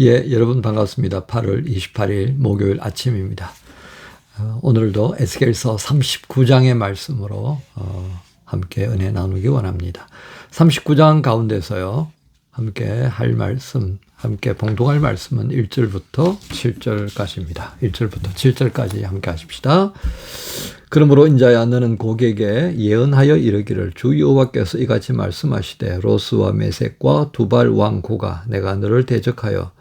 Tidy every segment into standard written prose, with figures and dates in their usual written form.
예, 여러분 반갑습니다. 8월 28일 목요일 아침입니다. 오늘도 에스겔서 39장의 말씀으로 함께 은혜 나누기 원합니다. 39장 가운데서요, 함께 할 말씀, 함께 봉독할 말씀은 1절부터 7절까지입니다. 1절부터 7절까지 함께 하십시다. 그러므로 인자야, 너는 고객에게 예언하여 이르기를, 주 여호와께서 이같이 말씀하시되, 로스와 메섹과 두발 왕 고가 내가 너를 대적하여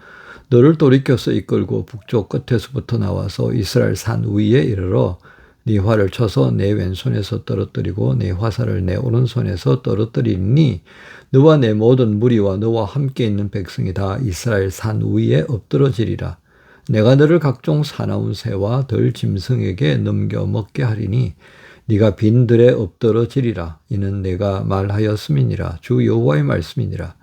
너를 돌이켜서 이끌고 북쪽 끝에서부터 나와서 이스라엘 산 위에 이르러 네 활을 쳐서 내 왼손에서 떨어뜨리고 내 화살을 내 오른손에서 떨어뜨리니 너와 내 모든 무리와 너와 함께 있는 백성이 다 이스라엘 산 위에 엎드러지리라. 내가 너를 각종 사나운 새와 들 짐승에게 넘겨 먹게 하리니 네가 빈들에 엎드러지리라. 이는 내가 말하였음이니라. 주 여호와의 말씀이니라.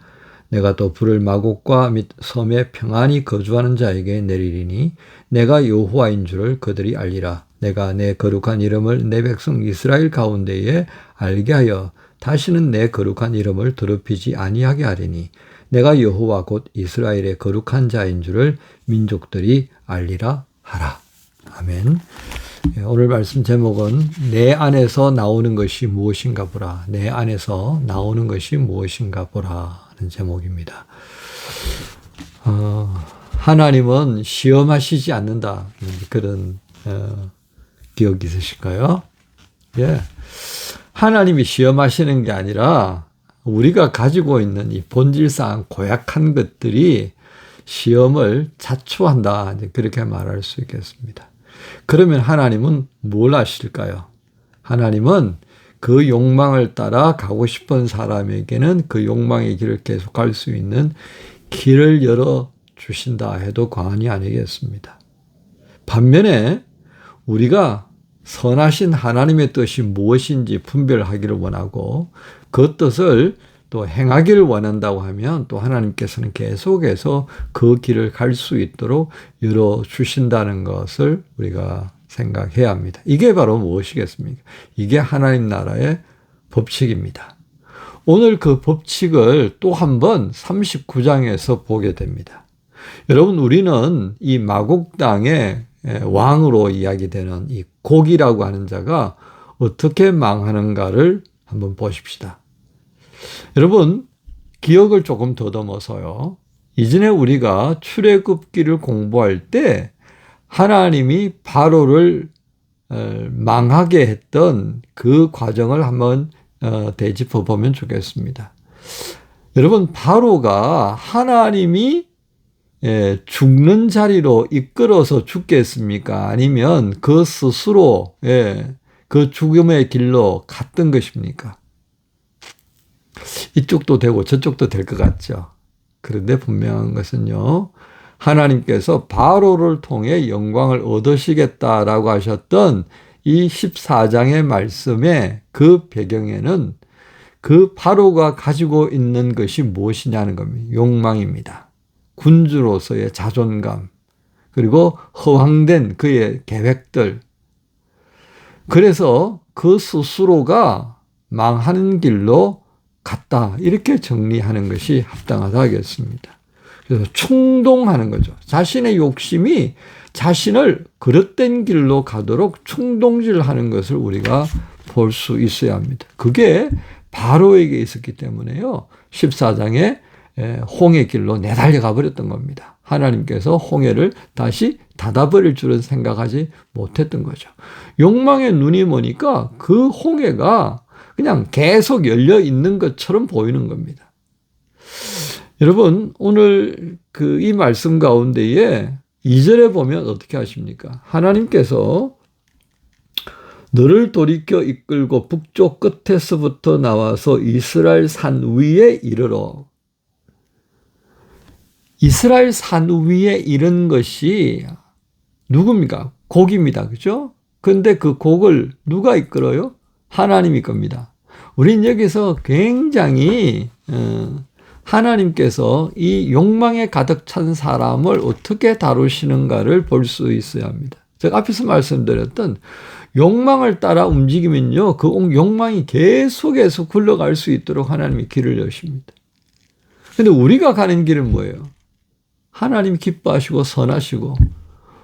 내가 또 불을 마곡과 및 섬에 평안히 거주하는 자에게 내리리니 내가 여호와인 줄을 그들이 알리라. 내가 내 거룩한 이름을 내 백성 이스라엘 가운데에 알게 하여 다시는 내 거룩한 이름을 더럽히지 아니하게 하리니 내가 여호와 곧 이스라엘의 거룩한 자인 줄을 민족들이 알리라 하라. 아멘. 오늘 말씀 제목은 내 안에서 나오는 것이 무엇인가 보라. 내 안에서 나오는 것이 무엇인가 보라 하는 제목입니다. 하나님은 시험하시지 않는다. 그런 기억 있으실까요? 예. 하나님이 시험하시는 게 아니라 우리가 가지고 있는 이 본질상 고약한 것들이 시험을 자초한다. 그렇게 말할 수 있겠습니다. 그러면 하나님은 뭘 하실까요? 하나님은 그 욕망을 따라 가고 싶은 사람에게는 그 욕망의 길을 계속 갈 수 있는 길을 열어주신다 해도 과언이 아니겠습니다. 반면에 우리가 선하신 하나님의 뜻이 무엇인지 분별하기를 원하고 그 뜻을 또 행하기를 원한다고 하면 또 하나님께서는 계속해서 그 길을 갈 수 있도록 열어주신다는 것을 우리가 생각해야 합니다. 이게 바로 무엇이겠습니까? 이게 하나님 나라의 법칙입니다. 오늘 그 법칙을 또 한 번 39장에서 보게 됩니다. 여러분, 우리는 이 마곡 땅의 왕으로 이야기되는 이 곡이라고 하는 자가 어떻게 망하는가를 한번 보십시다. 여러분, 기억을 조금 더듬어서요. 이전에 우리가 출애굽기를 공부할 때 하나님이 바로를 망하게 했던 그 과정을 한번 되짚어 보면 좋겠습니다. 여러분, 바로가 하나님이 죽는 자리로 이끌어서 죽겠습니까? 아니면 그 스스로 그 죽음의 길로 갔던 것입니까? 이쪽도 되고 저쪽도 될 것 같죠. 그런데 분명한 것은요, 하나님께서 바로를 통해 영광을 얻으시겠다라고 하셨던 이 14장의 말씀의 그 배경에는 그 바로가 가지고 있는 것이 무엇이냐는 겁니다. 욕망입니다. 군주로서의 자존감, 그리고 허황된 그의 계획들. 그래서 그 스스로가 망하는 길로 갔다. 이렇게 정리하는 것이 합당하다 하겠습니다. 그래서 충동하는 거죠. 자신의 욕심이 자신을 그릇된 길로 가도록 충동질하는 것을 우리가 볼 수 있어야 합니다. 그게 바로에게 있었기 때문에요. 14장에 홍해 길로 내달려가 버렸던 겁니다. 하나님께서 홍해를 다시 닫아버릴 줄은 생각하지 못했던 거죠. 욕망의 눈이 머니까 그 홍해가 그냥 계속 열려 있는 것처럼 보이는 겁니다. 여러분, 오늘 이 말씀 가운데에 2절에 보면 어떻게 하십니까? 하나님께서 너를 돌이켜 이끌고 북쪽 끝에서부터 나와서 이스라엘 산 위에 이르러. 이스라엘 산 위에 이른 것이 누굽니까? 곡입니다. 그죠? 근데 그 곡을 누가 이끌어요? 하나님이 겁니다. 우린 여기서 굉장히 하나님께서 이 욕망에 가득 찬 사람을 어떻게 다루시는가를 볼 수 있어야 합니다. 제가 앞에서 말씀드렸던 욕망을 따라 움직이면요, 그 욕망이 계속해서 굴러갈 수 있도록 하나님이 길을 여십니다. 근데 우리가 가는 길은 뭐예요? 하나님 기뻐하시고 선하시고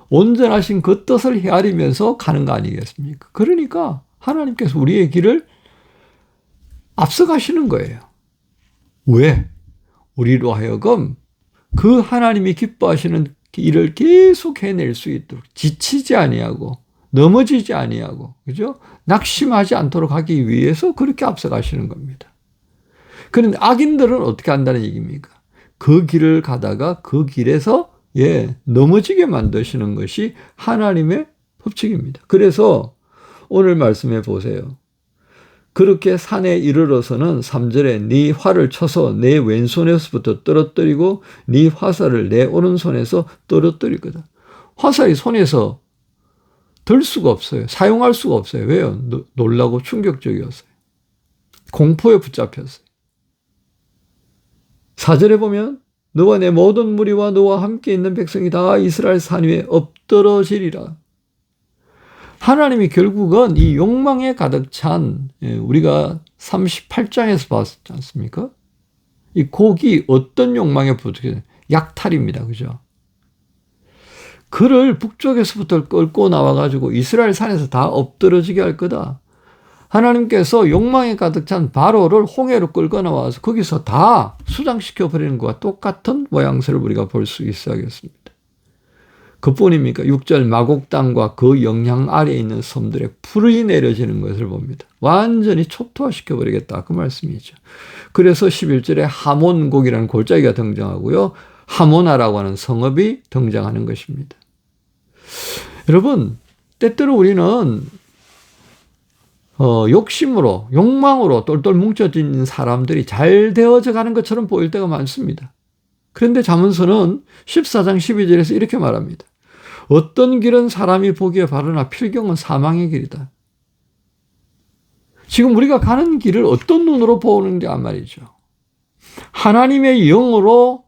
온전하신 그 뜻을 헤아리면서 가는 거 아니겠습니까? 그러니까 하나님께서 우리의 길을 앞서가시는 거예요. 왜? 우리로 하여금 그 하나님이 기뻐하시는 일을 계속 해낼 수 있도록 지치지 아니하고 넘어지지 아니하고 그죠? 낙심하지 않도록 하기 위해서 그렇게 앞서가시는 겁니다. 그런데 악인들은 어떻게 한다는 얘기입니까? 그 길을 가다가 그 길에서 넘어지게 만드시는 것이 하나님의 법칙입니다. 그래서 오늘 말씀해 보세요. 그렇게 산에 이르러서는 3절에 네 활을 쳐서 내 왼손에서부터 떨어뜨리고 네 화살을 내 오른손에서 떨어뜨릴 거다. 화살이 손에서 들 수가 없어요. 사용할 수가 없어요. 왜요? 놀라고 충격적이었어요. 공포에 붙잡혔어요. 4절에 보면 너와 내 모든 무리와 너와 함께 있는 백성이 다 이스라엘 산 위에 엎드러지리라. 하나님이 결국은 이 욕망에 가득 찬 우리가 38장에서 봤지 않습니까? 이 곡이 어떤 욕망에 부족해? 약탈입니다. 그죠? 그를 북쪽에서부터 끌고 나와가지고 이스라엘 산에서 다 엎드러지게 할 거다. 하나님께서 욕망에 가득 찬 바로를 홍해로 끌고 나와서 거기서 다 수장시켜 버리는 것과 똑같은 모양새를 우리가 볼 수 있어야겠습니다. 그뿐입니까? 6절 마곡 땅과 그 영향 아래에 있는 섬들에 불이 내려지는 것을 봅니다. 완전히 초토화시켜 버리겠다. 그 말씀이죠. 그래서 11절에 하몬곡이라는 골짜기가 등장하고요. 하모나라고 하는 성읍이 등장하는 것입니다. 여러분, 때때로 우리는 욕심으로, 욕망으로 똘똘 뭉쳐진 사람들이 잘 되어져 가는 것처럼 보일 때가 많습니다. 그런데 잠언서는 14장 12절에서 이렇게 말합니다. 어떤 길은 사람이 보기에 바르나 필경은 사망의 길이다. 지금 우리가 가는 길을 어떤 눈으로 보는가 말이죠. 하나님의 영으로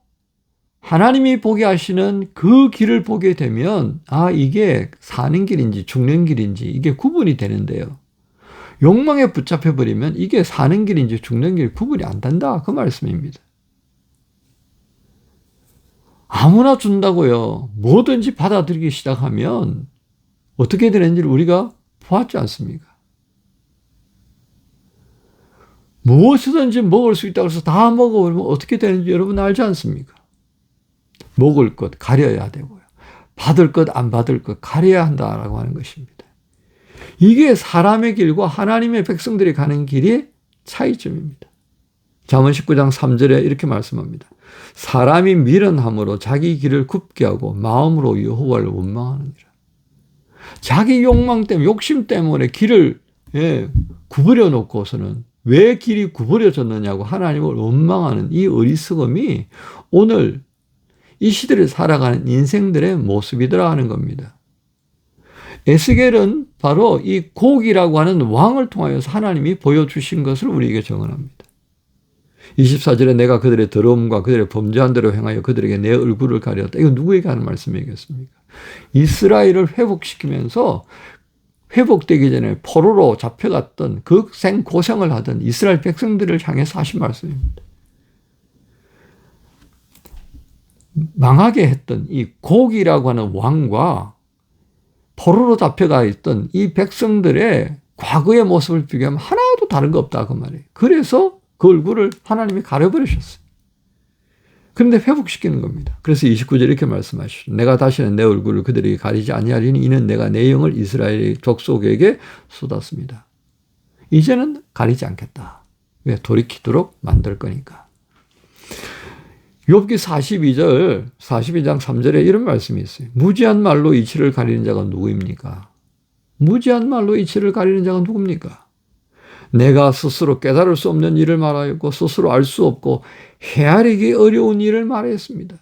하나님이 보게 하시는 그 길을 보게 되면 이게 사는 길인지 죽는 길인지 이게 구분이 되는데요. 욕망에 붙잡혀버리면 이게 사는 길인지 죽는 길 구분이 안 된다. 그 말씀입니다. 아무나 준다고요. 뭐든지 받아들이기 시작하면 어떻게 되는지를 우리가 보았지 않습니까? 무엇이든지 먹을 수 있다고 해서 다 먹어버리면 어떻게 되는지 여러분 알지 않습니까? 먹을 것 가려야 되고요. 받을 것 안 받을 것 가려야 한다라고 하는 것입니다. 이게 사람의 길과 하나님의 백성들이 가는 길의 차이점입니다. 잠언 19장 3절에 이렇게 말씀합니다. 사람이 미련함으로 자기 길을 굽게 하고 마음으로 여호와를 원망하느니라. 자기 욕망 때문에 욕심 때문에 길을 구부려 놓고서는 왜 길이 구부려졌느냐고 하나님을 원망하는 이 어리석음이 오늘 이 시대를 살아가는 인생들의 모습이더라 하는 겁니다. 에스겔은 바로 이 곡이라고 하는 왕을 통하여서 하나님이 보여주신 것을 우리에게 정언합니다. 24절에 내가 그들의 더러움과 그들의 범죄한 대로 행하여 그들에게 내 얼굴을 가렸다. 이거 누구에게 하는 말씀이겠습니까? 이스라엘을 회복시키면서 회복되기 전에 포로로 잡혀갔던 그 생고생을 하던 이스라엘 백성들을 향해서 하신 말씀입니다. 망하게 했던 이 곡이라고 하는 왕과 포로로 잡혀가 있던 이 백성들의 과거의 모습을 비교하면 하나도 다른 거 없다 그 말이에요. 그래서 그 얼굴을 하나님이 가려버리셨어요. 그런데 회복시키는 겁니다. 그래서 29절 이렇게 말씀하시죠. 내가 다시는 내 얼굴을 그들에게 가리지 아니하리니 이는 내가 내 영을 이스라엘의 족속에게 쏟았습니다. 이제는 가리지 않겠다. 왜? 돌이키도록 만들 거니까. 욥기 42장 3절에 이런 말씀이 있어요. 무지한 말로 이치를 가리는 자가 누구입니까? 무지한 말로 이치를 가리는 자가 누굽니까? 내가 스스로 깨달을 수 없는 일을 말하였고 스스로 알 수 없고 헤아리기 어려운 일을 말했습니다.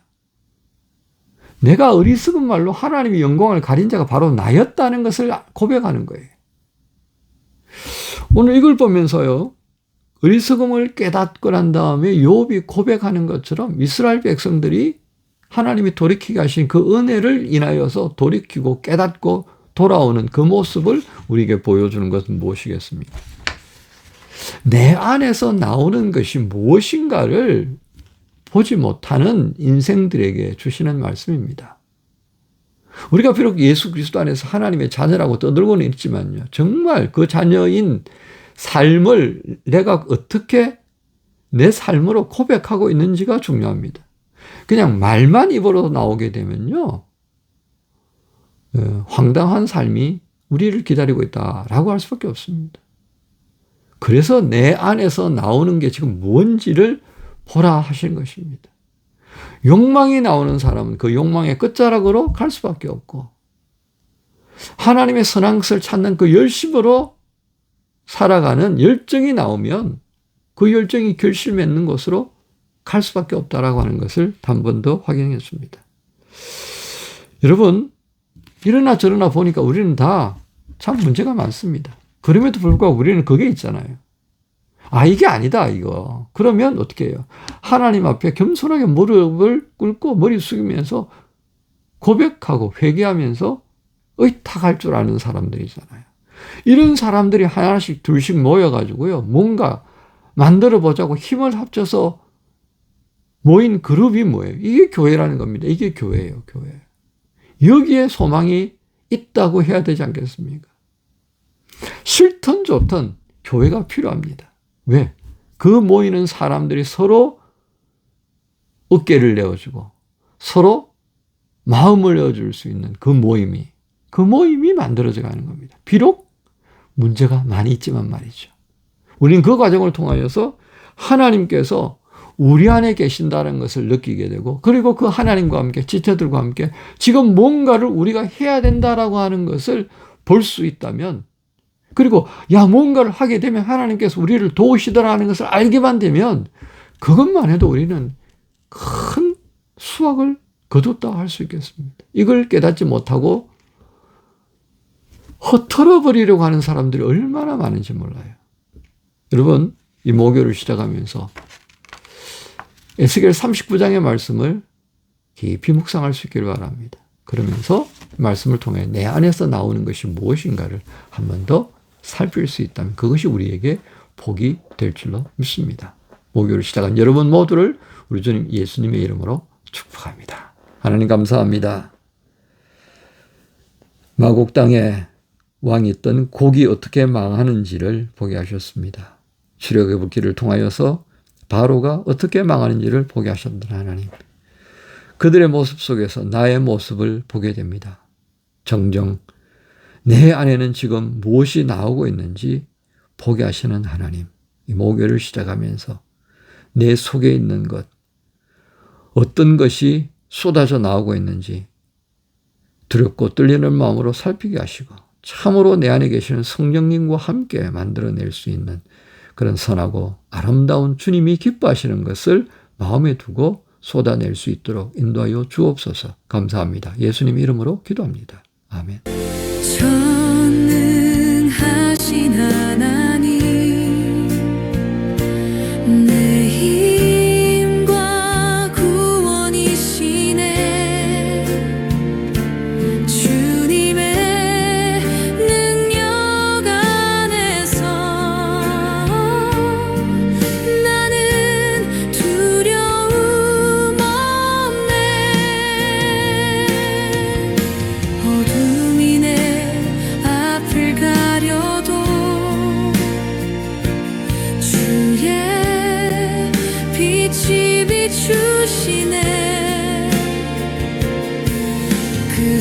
내가 어리석은 말로 하나님의 영광을 가린 자가 바로 나였다는 것을 고백하는 거예요. 오늘 이걸 보면서요. 어리석음을 깨닫고 난 다음에 욥이 고백하는 것처럼 이스라엘 백성들이 하나님이 돌이키게 하신 그 은혜를 인하여서 돌이키고 깨닫고 돌아오는 그 모습을 우리에게 보여주는 것은 무엇이겠습니까? 내 안에서 나오는 것이 무엇인가를 보지 못하는 인생들에게 주시는 말씀입니다. 우리가 비록 예수 그리스도 안에서 하나님의 자녀라고 떠들고는 있지만요. 정말 그 자녀인 삶을 내가 어떻게 내 삶으로 고백하고 있는지가 중요합니다. 그냥 말만 입으로 나오게 되면요. 황당한 삶이 우리를 기다리고 있다라고 할 수밖에 없습니다. 그래서 내 안에서 나오는 게 지금 뭔지를 보라 하신 것입니다. 욕망이 나오는 사람은 그 욕망의 끝자락으로 갈 수밖에 없고 하나님의 선한 것을 찾는 그 열심으로 살아가는 열정이 나오면 그 열정이 결실 맺는 곳으로 갈 수밖에 없다라고 하는 것을 한 번 더 확인했습니다. 여러분, 이러나 저러나 보니까 우리는 다 참 문제가 많습니다. 그럼에도 불구하고 우리는 그게 있잖아요. 아, 이게 아니다, 이거. 그러면 어떻게 해요? 하나님 앞에 겸손하게 무릎을 꿇고 머리 숙이면서 고백하고 회개하면서 의탁할 줄 아는 사람들이잖아요. 이런 사람들이 하나씩 둘씩 모여가지고요. 뭔가 만들어 보자고 힘을 합쳐서 모인 그룹이 뭐예요? 이게 교회라는 겁니다. 이게 교회예요, 교회. 여기에 소망이 있다고 해야 되지 않겠습니까? 싫든 좋든 교회가 필요합니다. 왜? 그 모이는 사람들이 서로 어깨를 내어주고 서로 마음을 내어줄 수 있는 그 모임이 만들어져 가는 겁니다. 비록 문제가 많이 있지만 말이죠. 우리는 그 과정을 통하여서 하나님께서 우리 안에 계신다는 것을 느끼게 되고 그리고 그 하나님과 함께 지체들과 함께 지금 뭔가를 우리가 해야 된다라고 하는 것을 볼 수 있다면 그리고 뭔가를 하게 되면 하나님께서 우리를 도우시더라는 것을 알게만 되면 그것만 해도 우리는 큰 수확을 거뒀다 할 수 있겠습니다. 이걸 깨닫지 못하고 허털어 버리려고 하는 사람들이 얼마나 많은지 몰라요. 여러분, 이 모교를 시작하면서 에스겔 39장의 말씀을 깊이 묵상할 수 있기를 바랍니다. 그러면서 말씀을 통해 내 안에서 나오는 것이 무엇인가를 한 번 더 살필 수 있다면 그것이 우리에게 복이 될 줄로 믿습니다. 모교를 시작한 여러분 모두를 우리 주님 예수님의 이름으로 축복합니다. 하나님 감사합니다. 마곡 땅에 왕이 있던 곡이 어떻게 망하는지를 보게 하셨습니다. 출애굽의 불길을 통하여서 바로가 어떻게 망하는지를 보게 하셨던 하나님. 그들의 모습 속에서 나의 모습을 보게 됩니다. 정정 내 안에는 지금 무엇이 나오고 있는지 보게 하시는 하나님. 이 모교를 시작하면서 내 속에 있는 것, 어떤 것이 쏟아져 나오고 있는지 두렵고 떨리는 마음으로 살피게 하시고 참으로 내 안에 계시는 성령님과 함께 만들어낼 수 있는 그런 선하고 아름다운 주님이 기뻐하시는 것을 마음에 두고 쏟아낼 수 있도록 인도하여 주옵소서. 감사합니다. 예수님 이름으로 기도합니다. 아멘. 전능하신 하나님 내 힘과 구원이시네 주님의 능력 안에서 나는 두려움 없네 어둠이 내 앞을 가려도 주의 빛이 비추시네 그